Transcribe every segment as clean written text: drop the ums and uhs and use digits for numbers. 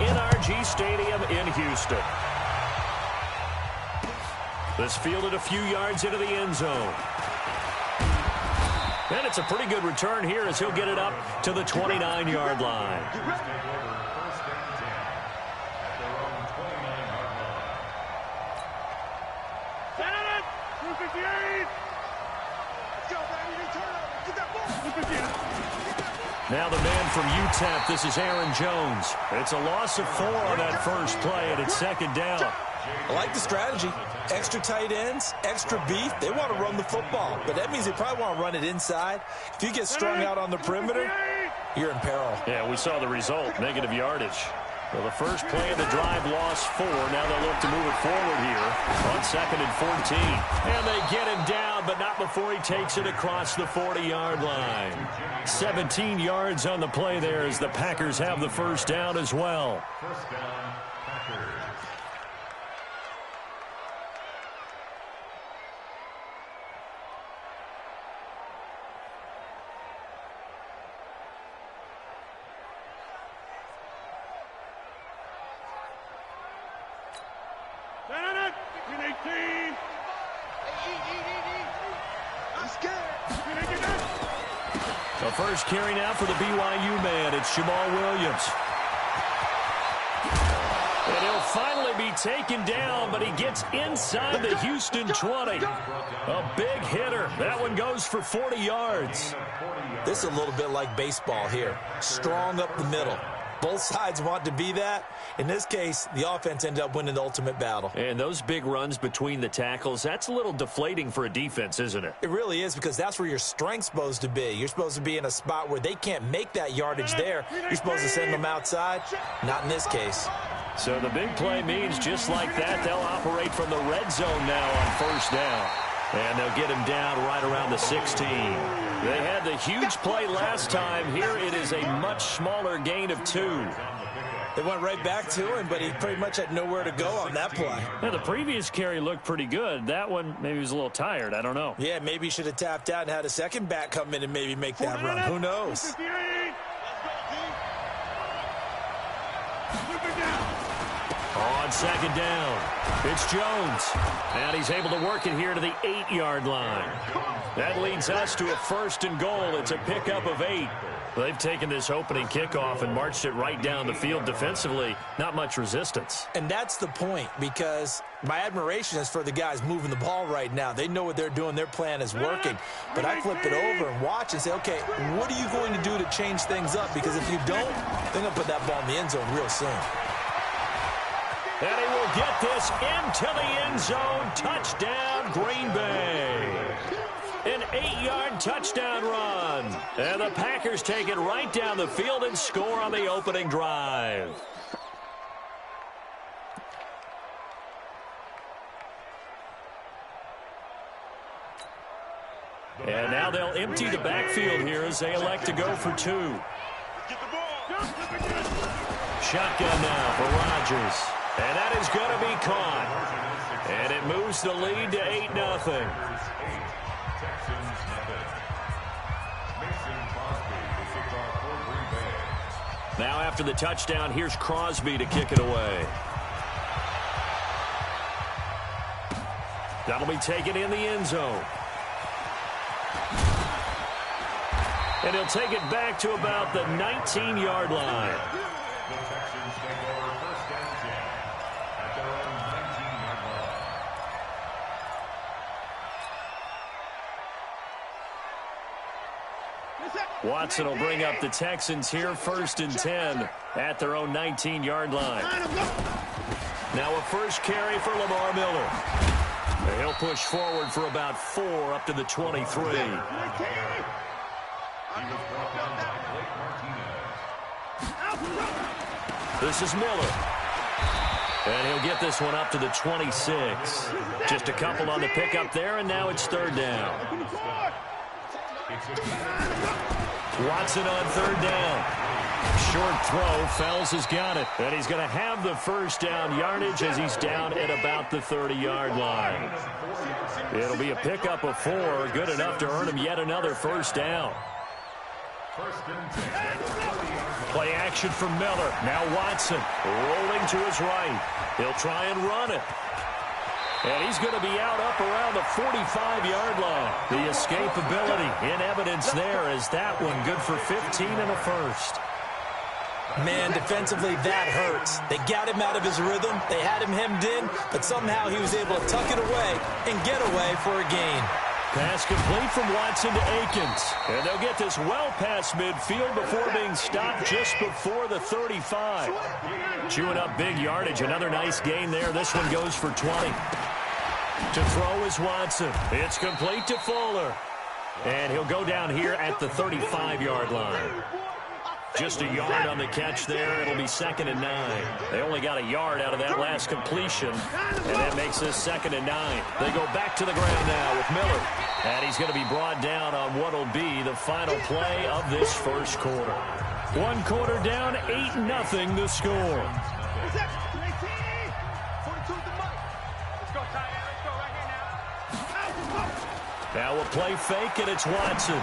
NRG Stadium in Houston. This fielded a few yards into the end zone. And it's a pretty good return here as he'll get it up to the 29-yard line. Now the man from UTEP, this is Aaron Jones. It's a loss of 4 on that first play, and it's second down. I like the strategy. Extra tight ends, extra beef. They want to run the football, but that means they probably want to run it inside. If you get strung out on the perimeter, you're in peril. Yeah, we saw the result, negative yardage. Well, the first play of the drive lost 4. Now they'll look to move it forward here on 2nd and 14. And they get him down, but not before he takes it across the 40-yard line. 17 yards on the play there as the Packers have the first down as well. First down, Packers. The first carry now for the BYU man. It's Jamal Williams. And he'll finally be taken down, but he gets inside the Houston 20. A big hitter. That one goes for 40 yards. This is a little bit like baseball here. Strong up the middle. Both sides want to be that. In this case, the offense ended up winning the ultimate battle. And those big runs between the tackles, that's a little deflating for a defense, isn't it? It really is, because that's where your strength's supposed to be. You're supposed to be in a spot where they can't make that yardage there. You're supposed to send them outside. Not in this case. So the big play means just like that, they'll operate from the red zone now on first down. And they'll get him down right around the 16. They had the huge play last time. Here it is a much smaller gain of 2. They went right back to him, but he pretty much had nowhere to go on that play. Now, the previous carry looked pretty good. That one, maybe he was a little tired. I don't know. Yeah, maybe he should have tapped out and had a second back come in and maybe make that run. Who knows? On second down, it's Jones. And he's able to work it here to the 8-yard line. That leads us to a 1st and goal. It's a pickup of 8. They've taken this opening kickoff and marched it right down the field defensively. Not much resistance. And that's the point, because my admiration is for the guys moving the ball right now. They know what they're doing. Their plan is working. But I flip it over and watch and say, okay, what are you going to do to change things up? Because if you don't, they're going to put that ball in the end zone real soon. And he will get this into the end zone. Touchdown, Green Bay. An 8-yard touchdown run. And the Packers take it right down the field and score on the opening drive. And now they'll empty the backfield here as they elect to go for 2. Shotgun now for Rodgers. And that is going to be caught. And it moves the lead to 8-0. Now after the touchdown, here's Crosby to kick it away. That'll be taken in the end zone. And he'll take it back to about the 19-yard line. Watson will bring up the Texans here, 1st and 10 at their own 19-yard line. Now a first carry for Lamar Miller. And he'll push forward for about 4 up to the 23. This is Miller. And he'll get this one up to the 26. Just a couple on the pickup there, and now it's 3rd down. Watson on 3rd down. Short throw. Fells has got it. And he's going to have the first down yardage as he's down at about the 30-yard line. It'll be a pickup of 4. Good enough to earn him yet another first down. Play action from Miller. Now Watson rolling to his right. He'll try and run it. And he's going to be out up around the 45-yard line. The escapability in evidence there as that one good for 15 and a first. Man, defensively, that hurts. They got him out of his rhythm. They had him hemmed in, but somehow he was able to tuck it away and get away for a gain. Pass complete from Watson to Akins. And they'll get this well past midfield before being stopped just before the 35. Chewing up big yardage. Another nice gain there. This one goes for 20. To throw is Watson. It's complete to Fuller. And he'll go down here at the 35-yard line. Just a yard on the catch there. It'll be 2nd and 9. They only got a yard out of that last completion, and that makes this 2nd and 9. They go back to the ground now with Miller, and he's going to be brought down on what will be the final play of this first quarter. 1 quarter down, 8-0 the score. Now a play fake, and it's Watson.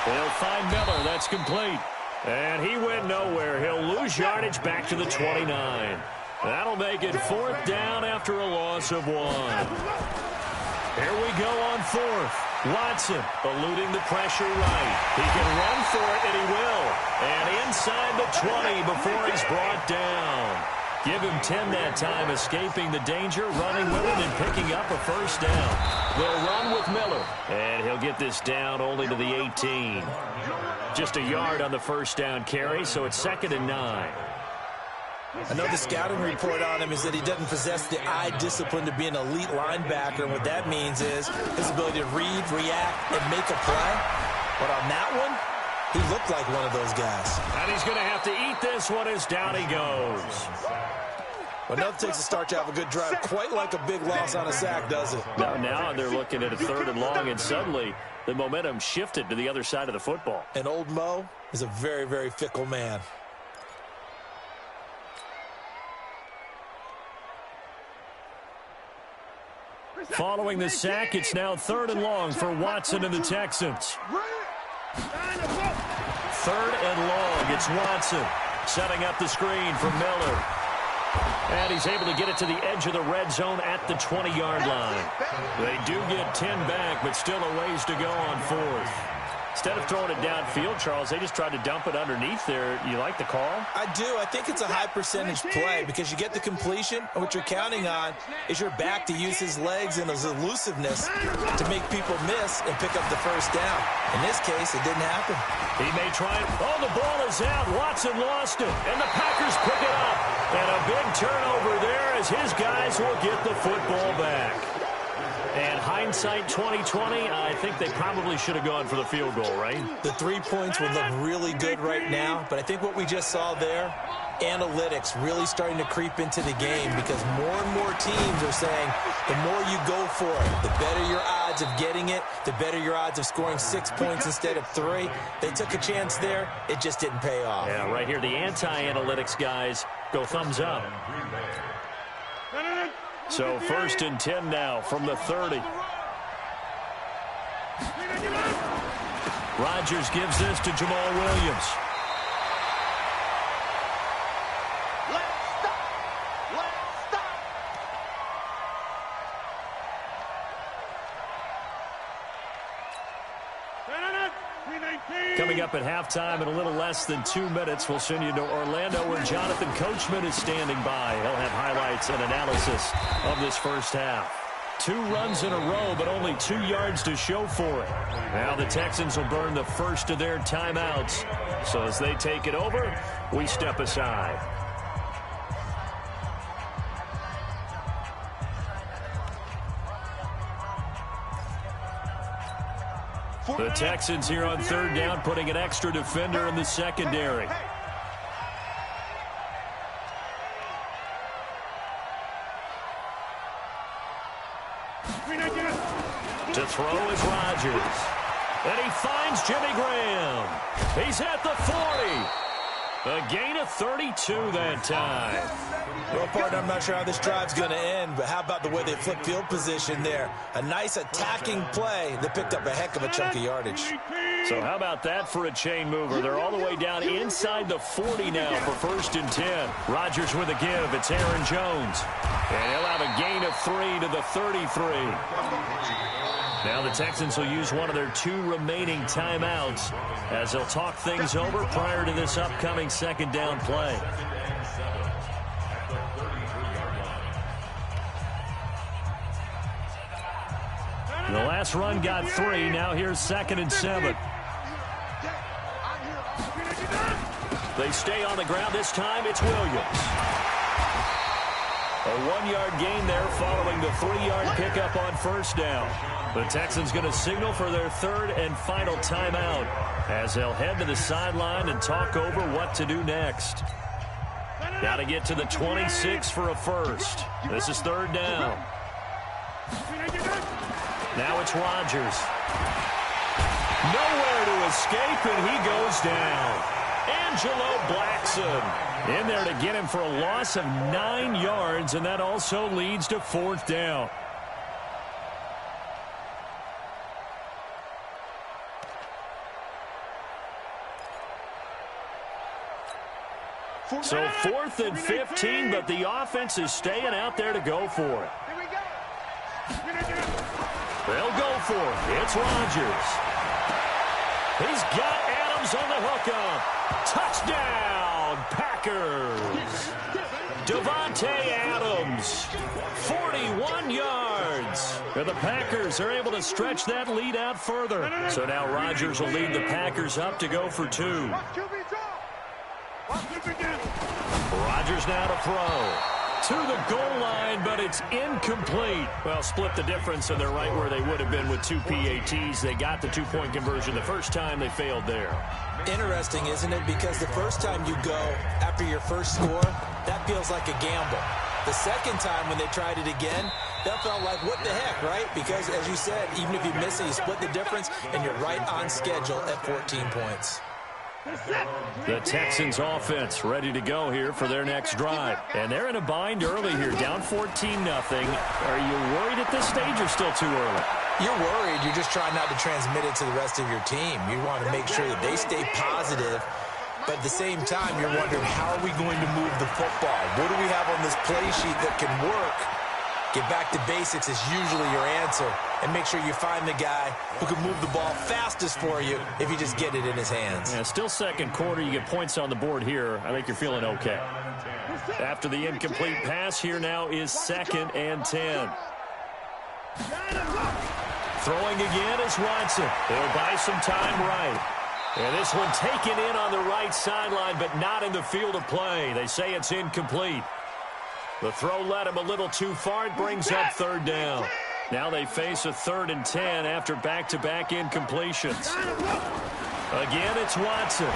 They'll find Miller. That's complete. And he went nowhere. He'll lose yardage back to the 29. That'll make it 4th down after a loss of 1. Here we go on 4th. Watson eluding the pressure right. He can run for it, and he will. And inside the 20 before he's brought down. Give him 10 that time, escaping the danger, running with it, and picking up a first down. They'll run with Miller, and he'll get this down only to the 18. Just a yard on the first down carry, so it's 2nd and 9. I know the scouting report on him is that he doesn't possess the eye discipline to be an elite linebacker, and what that means is his ability to read, react, and make a play. But on that one, he looked like one of those guys. And he's going to have to eat this one as down he goes. Well, nothing takes a start to have a good drive quite like a big loss on a sack, does it? Now they're looking at a 3rd and long, and suddenly the momentum shifted to the other side of the football. And old Mo is a very, very fickle man. Following the sack, it's now 3rd and long for Watson and the Texans. 3rd and long, it's Watson setting up the screen for Miller. And he's able to get it to the edge of the red zone at the 20-yard line. They do get 10 back, but still a ways to go on 4th. Instead of throwing it downfield, Charles, they just tried to dump it underneath there. You like the call? I do. I think it's a high percentage play because you get the completion, and what you're counting on is your back to use his legs and his elusiveness to make people miss and pick up the first down. In this case, it didn't happen. He may try it. Oh, the ball is out. Watson lost it, and the Packers pick it up. And a big turnover there as his guys will get the football back. And hindsight 2020, I think they probably should have gone for the field goal, right? The 3 points would look really good right now, but I think what we just saw there, analytics really starting to creep into the game because more and more teams are saying the more you go for it, the better your odds of getting it, the better your odds of scoring 6 points instead of 3. They took a chance there. It just didn't pay off. Yeah, right here, the anti-analytics guys go thumbs up. So 1st and 10 now from the 30. Rodgers gives this to Jamal Williams. Coming up at halftime in a little less than 2 minutes, we'll send you to Orlando where Jonathan Coachman is standing by. He'll have highlights and analysis of this first half. 2 runs in a row, but only 2 yards to show for it. Now the Texans will burn the first of their timeouts. So as they take it over, we step aside. The Texans here on 3rd down, putting an extra defender in the secondary. To throw is Rodgers. And he finds Jimmy Graham. He's at the 40. A gain of 32 that time. Well, partner, I'm not sure how this drive's going to end, but how about the way they flipped field position there? A nice attacking play that picked up a heck of a chunk of yardage. So how about that for a chain mover? They're all the way down inside the 40 now for 1st and 10. Rodgers with a give. It's Aaron Jones. And he'll have a gain of 3 to the 33. Now the Texans will use one of their 2 remaining timeouts as they'll talk things over prior to this upcoming 2nd down play. The last run got 3. Now here's 2nd and 7. They stay on the ground. This time it's Williams. A 1-yard gain there following the 3-yard pickup on 1st down. The Texans going to signal for their 3rd and final timeout as they'll head to the sideline and talk over what to do next. Got to get to the 26 for a first. This is 3rd down. Now it's Rodgers. Nowhere to escape, and he goes down. Angelo Blackson in there to get him for a loss of 9 yards, and that also leads to 4th down. So 4th and 15, but the offense is staying out there to go for it. They'll go for it. It's Rodgers. He's got Adams on the hookup. Touchdown, Packers. Davante Adams, 41 yards. And the Packers are able to stretch that lead out further. So now Rodgers will lead the Packers up to go for 2. Rodgers now to throw. To the goal line, but it's incomplete. Well, split the difference, and they're right where they would have been with 2 PATs. They got the 2-point conversion the first time. They failed there. Interesting, isn't it? Because the first time you go after your first score, that feels like a gamble. The second time when they tried it again, that felt like, what the heck, right? Because, as you said, even if you miss it, you split the difference, and you're right on schedule at 14 points. The Texans offense ready to go here for their next drive. And they're in a bind early here, down 14-0. Are you worried at this stage or still too early? You're worried. You're just trying not to transmit it to the rest of your team. You want to make sure that they stay positive. But at the same time, you're wondering, how are we going to move the football? What do we have on this play sheet that can work? Get back to basics is usually your answer. And make sure you find the guy who can move the ball fastest for you if you just get it in his hands. Yeah, still second quarter. You get points on the board here. I think you're feeling okay. After the incomplete pass, here now is 2nd and 10. Throwing again is Watson. He'll buy some time right. And this one taken in on the right sideline, but not in the field of play. They say it's incomplete. The throw led him a little too far. It brings up 3rd down. Now they face a 3rd and 10 after back-to-back incompletions. Again, it's Watson.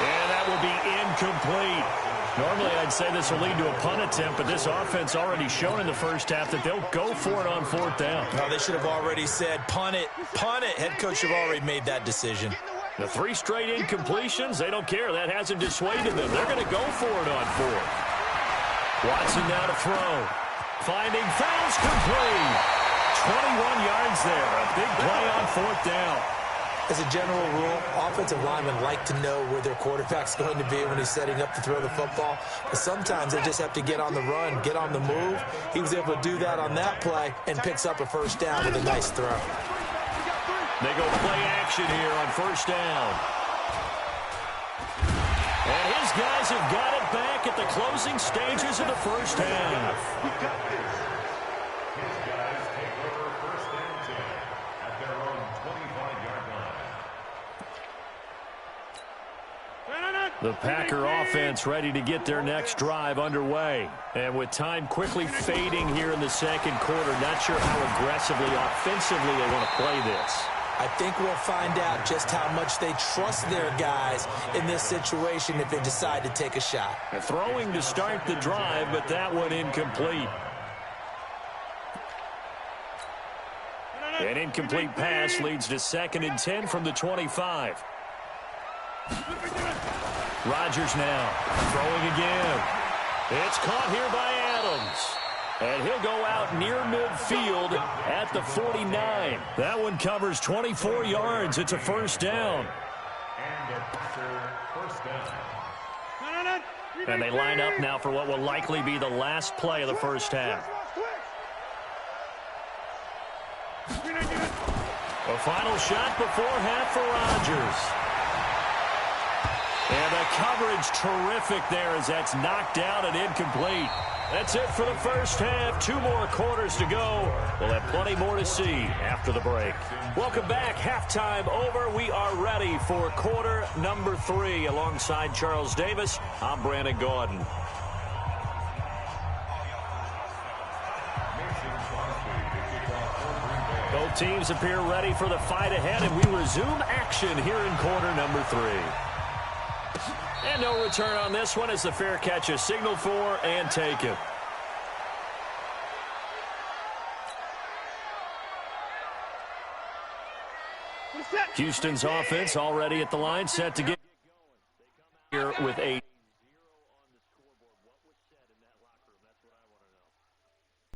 And that will be incomplete. Normally, I'd say this will lead to a punt attempt, but this offense already shown in the first half that they'll go for it on 4th down. No, they should have already said, punt it, punt it. Head coach should have already made that decision. The 3 straight incompletions, they don't care. That hasn't dissuaded them. They're going to go for it on 4th. Watson now to throw. Finding fouls complete. 21 yards there. A big play on 4th down. As a general rule, offensive linemen like to know where their quarterback's going to be when he's setting up to throw the football. But sometimes they just have to get on the run, get on the move. He was able to do that on that play and picks up a 1st down with a nice throw. They go play action here on 1st down. And his guys have got it back at the closing stages of the first half. His guys take over 1st and 10 at their own 25-yard line. The Packer offense ready to get their next drive underway. And with time quickly fading here in the 2nd quarter, not sure how aggressively, offensively they want to play this. I think we'll find out just how much they trust their guys in this situation if they decide to take a shot. Throwing to start the drive, but that one incomplete. An incomplete pass leads to 2nd and 10 from the 25. Rodgers now throwing again. It's caught here by Adams. And he'll go out near midfield at the 49. That one covers 24 yards. It's a first down. And they line up now for what will likely be the last play of the first half. A final shot before half for Rodgers. And the coverage terrific there as that's knocked down and incomplete. That's it for the first half. 2 more quarters to go. We'll have plenty more to see after the break. Welcome back. Halftime over. We are ready for quarter number 3. Alongside Charles Davis, I'm Brandon Gaudin. Both teams appear ready for the fight ahead, and we resume action here in quarter number 3. And no return on this one as the fair catch is signaled for and taken. Houston's offense already at the line, set to get here with 8.